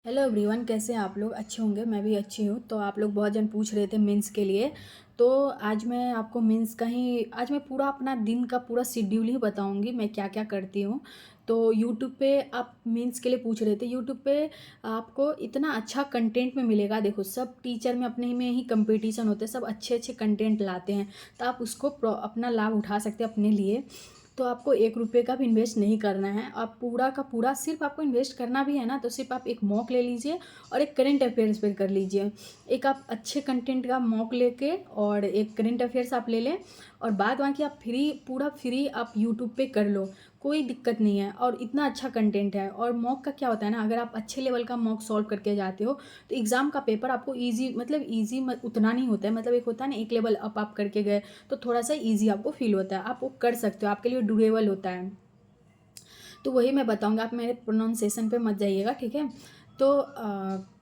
Hello everyone, कैसे हैं आप लोग? अच्छे होंगे, मैं भी अच्छी हूँ। तो आप लोग बहुत जन पूछ रहे थे मेंस के लिए। तो आज मैं आपको मेंस का ही आज मैं पूरा अपना दिन का पूरा शेड्यूल ही बताऊंगी, मैं क्या क्या करती हूँ। तो यूट्यूब पे आप मेंस के लिए पूछ रहे थे, यूट्यूब पे आपको इतना अच्छा कंटेंट में मिलेगा। देखो, सब टीचर में अपने में ही कंपटीशन होते हैं, सब अच्छे अच्छे कंटेंट लाते हैं। तो आप उसको अपना लाभ उठा सकते हैं अपने लिए। तो आपको 1 रुपये का भी इन्वेस्ट नहीं करना है, आप पूरा का पूरा सिर्फ आपको इन्वेस्ट करना भी है ना, तो सिर्फ आप एक मॉक ले लीजिए और एक करेंट अफेयर्स पे कर लीजिए। एक आप अच्छे कंटेंट का मॉक लेके और एक करेंट अफेयर्स आप ले लें, और बाद बाकी आप पूरा फ्री आप यूट्यूब पे कर लो, कोई दिक्कत नहीं है। और इतना अच्छा कंटेंट है। और मॉक का क्या होता है ना, अगर आप अच्छे लेवल का मॉक सॉल्व करके जाते हो तो एग्ज़ाम का पेपर आपको ईजी, मतलब ईजी उतना नहीं होता है। मतलब एक होता है ना, एक लेवल अप आप करके गए तो थोड़ा सा ईजी आपको फील होता है, आप वो कर सकते हो, आपके लिए ड्यूरेबल होता है। तो वही मैं बताऊंगा, आप मेरे प्रोनाउंसिएशन पे मत जाइएगा, ठीक है। तो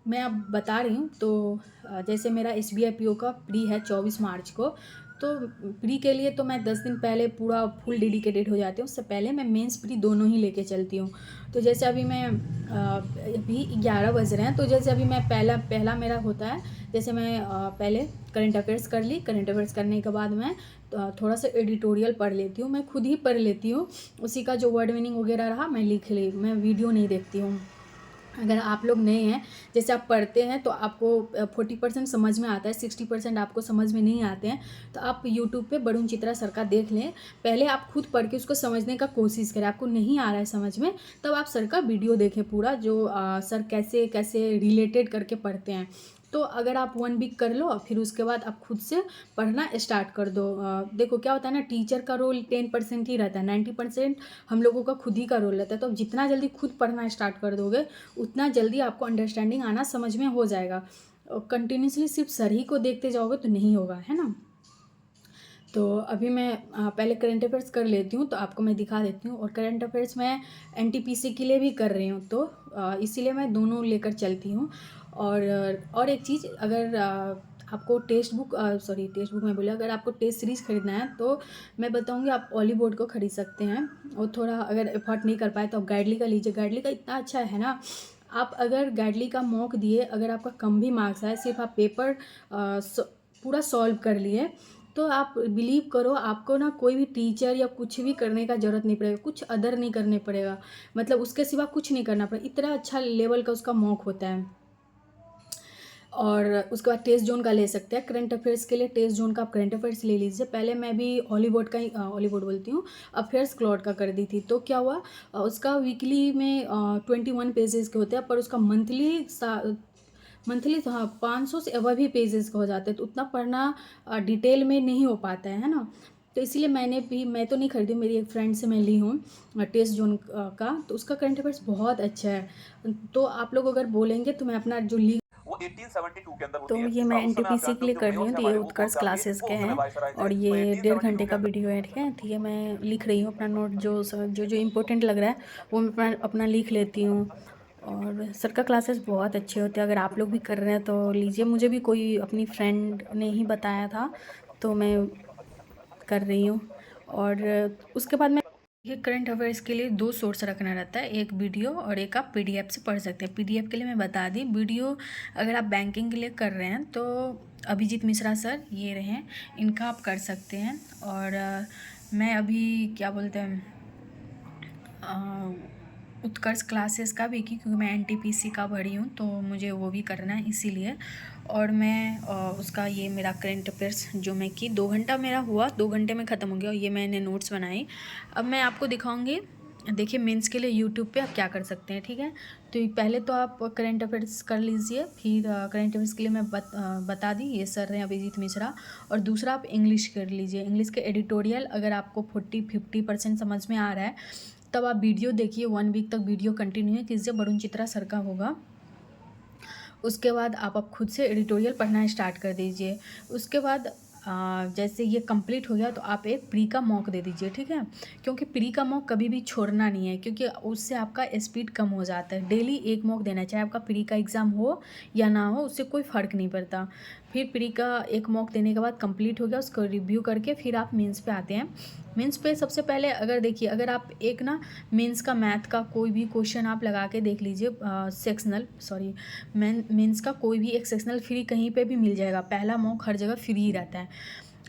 मैं अब बता रही हूँ। तो जैसे मेरा SBI PO का प्री है 24 मार्च को। तो प्री के लिए तो मैं 10 दिन पहले पूरा फुल डेडिकेटेड हो जाती हूँ। उससे पहले मैं मेंस प्री दोनों ही लेके चलती हूँ। तो जैसे अभी मैं अभी 11 बज रहे हैं, तो जैसे अभी मैं पहला पहला मेरा होता है। जैसे मैं पहले करंट अफेयर्स कर ली, करंट अफेयर्स करने के बाद मैं थोड़ा सा एडिटोरियल पढ़ लेती हूँ, मैं खुद ही पढ़ लेती हूँ। उसी का जो वर्ड मीनिंग वगैरह रहा मैं लिख ली, मैं वीडियो नहीं देखती हूँ। अगर आप लोग नए हैं, जैसे आप पढ़ते हैं तो आपको 40% समझ में आता है, 60% आपको समझ में नहीं आते हैं। तो आप यूट्यूब पे वरुण चित्रा सर का देख लें। पहले आप खुद पढ़ के उसको समझने का कोशिश करें, आपको नहीं आ रहा है समझ में, तब आप सर का वीडियो देखें पूरा, जो सर कैसे कैसे रिलेटेड करके पढ़ते हैं। तो अगर आप 1 वीक कर लो, फिर उसके बाद आप खुद से पढ़ना स्टार्ट कर दो। देखो क्या होता है ना, टीचर का रोल 10% ही रहता है, 90% हम लोगों का खुद ही का रोल रहता है। तो आप जितना जल्दी खुद पढ़ना स्टार्ट कर दोगे उतना जल्दी आपको अंडरस्टैंडिंग आना समझ में हो जाएगा। कंटिन्यूसली सिर्फ सर ही को देखते जाओगे तो नहीं होगा, है ना। तो अभी मैं पहले करंट अफेयर्स कर लेती हूँ, तो आपको मैं दिखा देती हूँ। और करंट अफेयर्स मैं NTPC के लिए भी कर रही हूँ, तो इसीलिए मैं दोनों लेकर चलती हूँ। और एक चीज़, अगर आपको टेक्स्ट बुक में बोला, अगर आपको टेस्ट सीरीज़ खरीदना है तो मैं बताऊंगी आप ऑलीवुड को खरीद सकते हैं। और थोड़ा अगर एफर्ट नहीं कर पाए तो आप गाइडली का लीजिए, गाइडली का इतना अच्छा है ना। आप अगर गाइडली का मॉक दिए, अगर आपका कम भी मार्क्स आए, सिर्फ आप पेपर पूरा सॉल्व कर लिए, तो आप बिलीव करो, आपको ना कोई भी टीचर या कुछ भी करने का ज़रूरत नहीं पड़ेगा, कुछ अदर नहीं करने पड़ेगा। मतलब उसके सिवा कुछ नहीं करना पड़ेगा, इतना अच्छा लेवल का उसका मॉक होता है। और उसके बाद टेस्ट जोन का ले सकते हैं। करंट अफेयर्स के लिए टेस्ट जोन का आप करंट अफेयर्स ले लीजिए। पहले मैं भी हॉलीवुड का ही हॉलीवुड बोलती हूँ, अफेयर्स क्लॉड का कर दी थी। तो क्या हुआ, उसका वीकली में 21 पेजेस के होते हैं, पर उसका मंथली तो हाँ 500 से अबव ही पेजेस का हो जाते हैं। तो उतना पढ़ना डिटेल में नहीं हो पाता है ना। तो इसीलिए मैं तो नहीं खरीदी, मेरी एक फ्रेंड से मैं ली हूँ टेस्ट जोन का। तो उसका करंट अफेयर्स बहुत अच्छा है। तो आप लोग अगर बोलेंगे तो मैं अपना जो ली वो 1872 के अंदर तो होती है। ये मैं उस समय आप NTPC के जानते हो लिए कि जो कर रही मेयर्स हूँ। हैं तो ये हमारे, वो कौन उत्कर्ष से आपके, क्लासेस वो के उस समय हैं। वायसराय थे। और वो ये 1.5 घंटे 1872 के का अंदर वीडियो है, ठीक है। तो ये मैं लिख रही हूँ अपना नोट, जो जो जो इम्पोर्टेंट लग रहा है वो मैं अपना लिख लेती हूँ। और सर का क्लासेस बहुत अच्छे होते हैं, अगर आप लोग भी कर रहे हैं तो लीजिए। मुझे भी कोई अपनी फ्रेंड ने ही बताया था, तो मैं कर रही हूँ। और उसके बाद मैं, ये करंट अफेयर्स के लिए 2 सोर्स रखना रहता है, एक वीडियो और एक आप PDF से पढ़ सकते हैं। PDF के लिए मैं बता दी, वीडियो अगर आप बैंकिंग के लिए कर रहे हैं तो अभिजीत मिश्रा सर ये रहे, इनका आप कर सकते हैं। और मैं अभी क्या बोलते हैं, उत्कर्ष क्लासेस का भी की, क्योंकि मैं NTPC का भरी हूँ तो मुझे वो भी करना है इसीलिए। और मैं उसका ये मेरा करंट अफेयर्स जो मैं की 2 घंटा मेरा हुआ, 2 घंटे में ख़त्म हो गया। और ये मैंने नोट्स बनाई। अब मैं आपको दिखाऊंगी। देखिए मेंस के लिए यूट्यूब पे आप क्या कर सकते हैं, ठीक है। तो पहले तो आप करंट अफेयर्स कर लीजिए, फिर करंट अफेयर्स के लिए मैं बता दी, ये सर हैं अभिजीत मिश्रा। और दूसरा आप इंग्लिश कर लीजिए, इंग्लिश के एडिटोरियल अगर आपको 40-50% समझ में आ रहा है तब आप वीडियो देखिए, 1 वीक तक वीडियो कंटिन्यू कीजिए, वरुण चित्रा सर का होगा। उसके बाद आप खुद से एडिटोरियल पढ़ना स्टार्ट कर दीजिए। उसके बाद जैसे ये कंप्लीट हो गया तो आप एक प्री का मॉक दे दीजिए, ठीक है। क्योंकि प्री का मॉक कभी भी छोड़ना नहीं है, क्योंकि उससे आपका स्पीड कम हो जाता है। डेली एक मॉक देना, चाहे आपका प्री का एग्ज़ाम हो या ना हो, उससे कोई फ़र्क नहीं पड़ता। फिर प्री का एक मॉक देने के बाद कंप्लीट हो गया, उसको रिव्यू करके फिर आप मेंस पे आते हैं। मेंस पे सबसे पहले अगर देखिए, अगर आप एक ना मेंस का मैथ का कोई भी क्वेश्चन आप लगा के देख लीजिए, सेक्शनल सॉरी मेंस का कोई भी एक सेक्शनल फ्री कहीं पे भी मिल जाएगा, पहला मॉक हर जगह फ्री ही रहता है।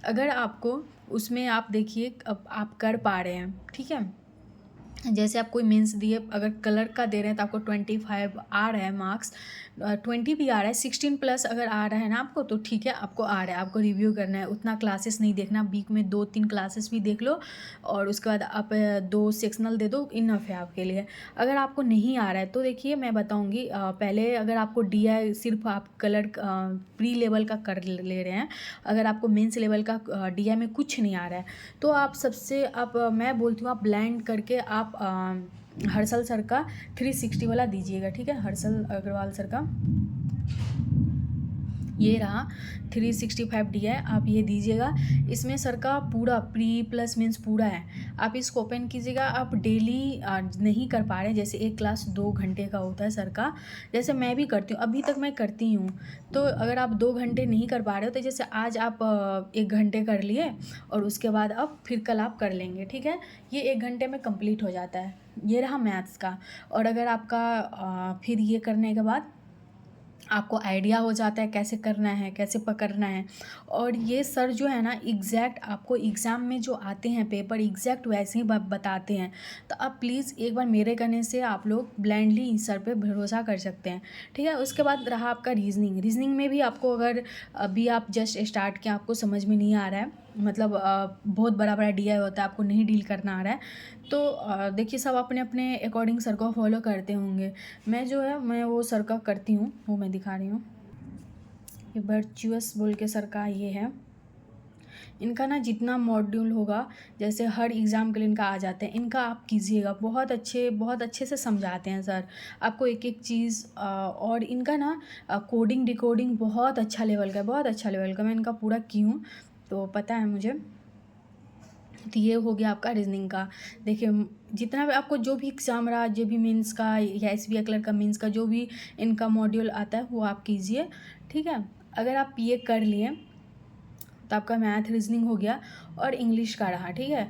अगर आपको उसमें आप देखिए अब आप कर पा रहे हैं, ठीक है, जैसे आप कोई मेंस दिए, अगर कलर का दे रहे हैं तो आपको 25 आ रहा है मार्क्स, 20 भी आ रहा है, 16 प्लस अगर आ रहा है ना आपको तो ठीक है, आपको आ रहा है, आपको रिव्यू करना है, उतना क्लासेस नहीं देखना, वीक में 2-3 क्लासेस भी देख लो और उसके बाद आप 2 सेक्शनल दे दो, इनफ है आपके लिए। अगर आपको नहीं आ रहा है तो देखिए मैं बताऊँगी, पहले अगर आपको DI सिर्फ आप कलर प्री लेवल का कर ले रहे हैं, अगर आपको मेंस लेवल का DI में कुछ नहीं आ रहा है तो आप सबसे आप मैं बोलती हूँ आप ब्लेंड करके आप हर्षल सर का 360 वाला दीजिएगा, ठीक है, हर्षल अग्रवाल सर का ये रहा 365 DI, आप ये दीजिएगा। इसमें सर का पूरा प्री प्लस मीन्स पूरा है, आप इसको ओपन कीजिएगा। आप डेली नहीं कर पा रहे, जैसे एक क्लास 2 घंटे का होता है सर का, जैसे मैं भी करती हूँ, अभी तक मैं करती हूँ। तो अगर आप 2 घंटे नहीं कर पा रहे हो तो जैसे आज आप 1 घंटे कर लिए और उसके बाद अब फिर कल आप कर लेंगे, ठीक है, ये 1 घंटे में कंप्लीट हो जाता है। ये रहा मैथ्स का। और अगर आपका फिर ये करने के बाद आपको आइडिया हो जाता है कैसे करना है, कैसे पकड़ना है, और ये सर जो है ना एग्जैक्ट आपको एग्ज़ाम में जो आते हैं पेपर एग्जैक्ट वैसे ही बताते हैं। तो आप प्लीज़ एक बार मेरे कहने से आप लोग ब्लाइंडली इस सर पे भरोसा कर सकते हैं, ठीक है। उसके बाद रहा आपका रीजनिंग में भी आपको अगर अभी आप जस्ट स्टार्ट किया, आपको समझ में नहीं आ रहा है, मतलब बहुत बड़ा बड़ा DI होता है, आपको नहीं डील करना आ रहा है, तो देखिए सब अपने अपने अकॉर्डिंग सर को फॉलो करते होंगे। मैं जो है मैं वो सर का करती हूँ, वो मैं दिखा रही हूँ। ये वर्चुअस बोल के सर का ये है। इनका ना जितना मॉड्यूल होगा, जैसे हर एग्ज़ाम के लिए इनका आ जाते हैं, इनका आप कीजिएगा, बहुत अच्छे से समझाते हैं सर आपको एक एक चीज़। और इनका ना कोडिंग डिकोडिंग बहुत अच्छा लेवल का है, बहुत अच्छा लेवल का, मैं इनका पूरा की हूँ तो पता है मुझे। तो ये हो गया आपका रीजनिंग का। देखिए जितना भी आपको जो भी एग्ज़ाम रहा, जो भी मीन्स का या SBI क्लर्क का मीन्स का जो भी इनका मॉड्यूल आता है वो आप कीजिए, ठीक है। अगर आप ये कर लिए तो आपका मैथ रीजनिंग हो गया और इंग्लिश का रहा, ठीक है।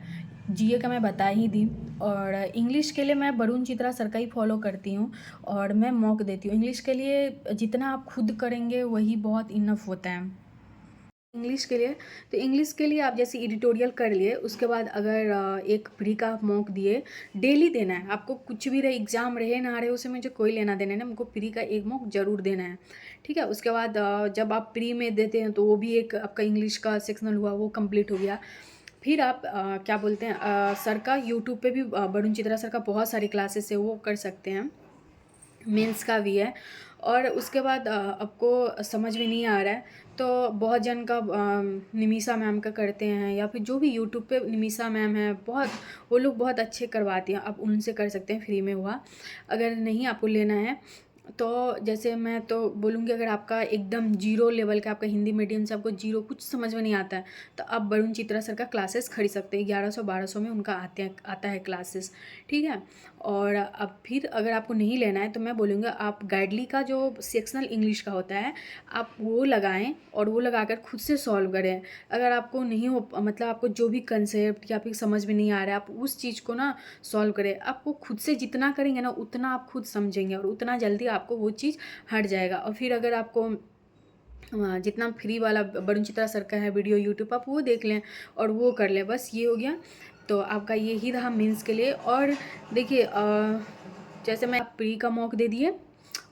GA का मैं बता ही दी। और इंग्लिश के लिए मैं वरुण चित्रा सर का ही फॉलो करती हूँ और मैं मॉक देती हूँ। इंग्लिश के लिए जितना आप खुद करेंगे वही बहुत इनफ होता है इंग्लिश के लिए। तो इंग्लिश के लिए आप जैसे एडिटोरियल कर लिए, उसके बाद अगर एक प्री का आप मॉक दिए, डेली देना है आपको, कुछ भी रहे एग्ज़ाम रहे ना रहे उससे मुझे कोई लेना देना है ना, हमको प्री का एक मॉक ज़रूर देना है, ठीक है। उसके बाद जब आप प्री में देते हैं तो वो भी एक आपका इंग्लिश का सेक्शनल हुआ, वो कंप्लीट हो गया। फिर आप क्या बोलते हैं सर का यूट्यूब पे भी वरुण चित्रा सर का बहुत सारी क्लासेस है, वो कर सकते हैं, मेंस का भी है। और उसके बाद आपको समझ में नहीं आ रहा है तो बहुत जन का निमिषा मैम का करते हैं, या फिर जो भी यूट्यूब पे निमिषा मैम है, बहुत वो लोग बहुत अच्छे करवाती हैं, आप उनसे कर सकते हैं, फ्री में हुआ। अगर नहीं आपको लेना है तो जैसे मैं तो बोलूँगी, अगर आपका एकदम जीरो लेवल का, आपका हिंदी मीडियम से आपको जीरो कुछ समझ में नहीं आता है तो आप वरुण चित्रा सर का क्लासेस खरीद सकते हैं, 1100-1200 में उनका आता है क्लासेस, ठीक है। और अब फिर अगर आपको नहीं लेना है तो मैं बोलूँगा आप गाइडली का जो सेक्शनल इंग्लिश का होता है आप वो लगाएं और वो लगाकर खुद से सॉल्व करें। अगर आपको नहीं हो, मतलब आपको जो भी कंसेप्ट या फिर समझ में नहीं आ रहा है, आप उस चीज़ को ना सॉल्व करें। आपको खुद से जितना करेंगे ना उतना आप खुद समझेंगे और उतना जल्दी आपको वो चीज़ हट जाएगा। और फिर अगर आपको जितना फ्री वाला वरुण चित्रा सर का है वीडियो यूट्यूब, आप वो देख लें और वो कर लें, बस ये हो गया। तो आपका ये ही रहा मेंस के लिए। और देखिए जैसे मैं प्री का मॉक दे दिए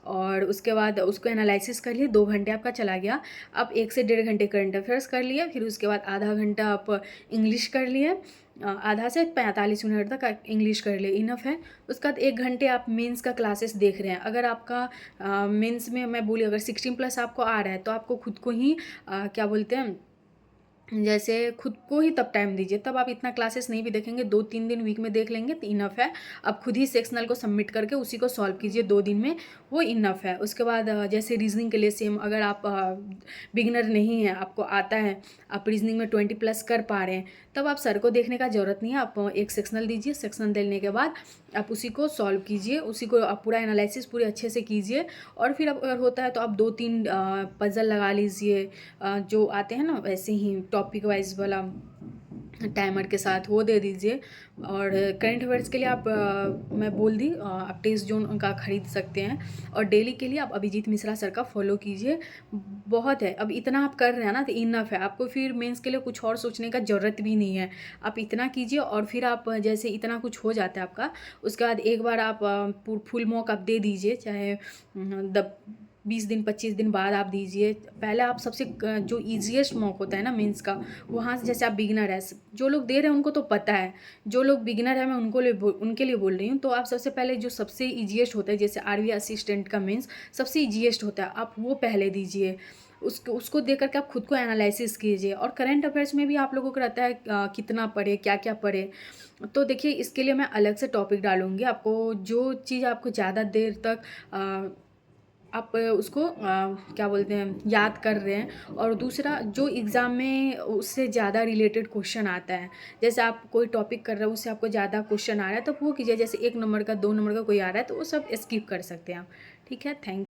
और उसके बाद उसको एनालिसिस कर लिए, 2 घंटे आपका चला गया। आप 1 से 1.5 घंटे करंट अफेयर्स कर लिए, फिर उसके बाद आधा घंटा आप इंग्लिश कर लिए, आधा से 45 मिनट तक इंग्लिश कर लिए, इनफ है। उसके बाद 1 घंटे आप मेंस का क्लासेस देख रहे हैं। अगर आपका मेंस में मैं बोली अगर 16 प्लस आपको आ रहा है तो आपको खुद को ही क्या बोलते हैं, जैसे खुद को ही तब टाइम दीजिए, तब आप इतना क्लासेस नहीं भी देखेंगे, 2-3 दिन वीक में देख लेंगे तो इनफ है। आप खुद ही सेक्शनल को सबमिट करके उसी को सॉल्व कीजिए 2 दिन में, वो इनफ है। उसके बाद जैसे रीजनिंग के लिए सेम, अगर आप बिगिनर नहीं है, आपको आता है, आप रीजनिंग में 20 प्लस कर पा रहे हैं, तब आप सर को देखने का ज़रूरत नहीं है। आप एक सेक्शनल दीजिए, सेक्शनल देने के बाद आप उसी को सॉल्व कीजिए, उसी को आप पूरा एनालिसिस पूरे अच्छे से कीजिए। और फिर अगर होता है तो आप 2-3 पजल लगा लीजिए जो आते हैं ना वैसे ही टॉपिक वाइज वाला, टाइमर के साथ वो दे दीजिए। और करंट अफेयर्स के लिए आप मैं बोल दी आप टेस्ट जोन का ख़रीद सकते हैं। और डेली के लिए आप अभिजीत मिश्रा सर का फॉलो कीजिए। बहुत है, अब इतना आप कर रहे हैं ना तो इनफ है, आपको फिर मेंस के लिए कुछ और सोचने का ज़रूरत भी नहीं है। आप इतना कीजिए और फिर आप जैसे इतना कुछ हो जाता है आपका, उसके बाद एक बार आप फुल मॉक आप दे दीजिए, चाहे 20 दिन 25 दिन बाद आप दीजिए। पहले आप सबसे जो ईजिएस्ट मॉक होता है ना मेंस का, वहाँ से जैसे आप बिगिनर है, जो लोग दे रहे हैं उनको तो पता है, जो लोग बिगिनर है मैं उनके लिए बोल रही हूँ। तो आप सबसे पहले जो सबसे ईजिएस्ट होता है, जैसे आरवी असिस्टेंट का मेंस सबसे ईजिएस्ट होता है, आप वो पहले दीजिए। उसको देख करके आप खुद को एनालिसिस कीजिए। और करंट अफेयर्स में भी आप लोगों को रहता है कितना पढ़े, क्या क्या पढ़े। तो देखिए, इसके लिए मैं अलग से टॉपिक डालूँगी आपको, जो चीज़ आपको ज़्यादा देर तक आप उसको क्या बोलते हैं, याद कर रहे हैं। और दूसरा, जो एग्ज़ाम में उससे ज़्यादा रिलेटेड क्वेश्चन आता है, जैसे आप कोई टॉपिक कर रहे हो उससे आपको ज़्यादा क्वेश्चन आ रहा है तो वो कीजिए। जैसे 1 नंबर का 2 नंबर का कोई आ रहा है तो वो सब स्किप कर सकते हैं आप। ठीक है, थैंक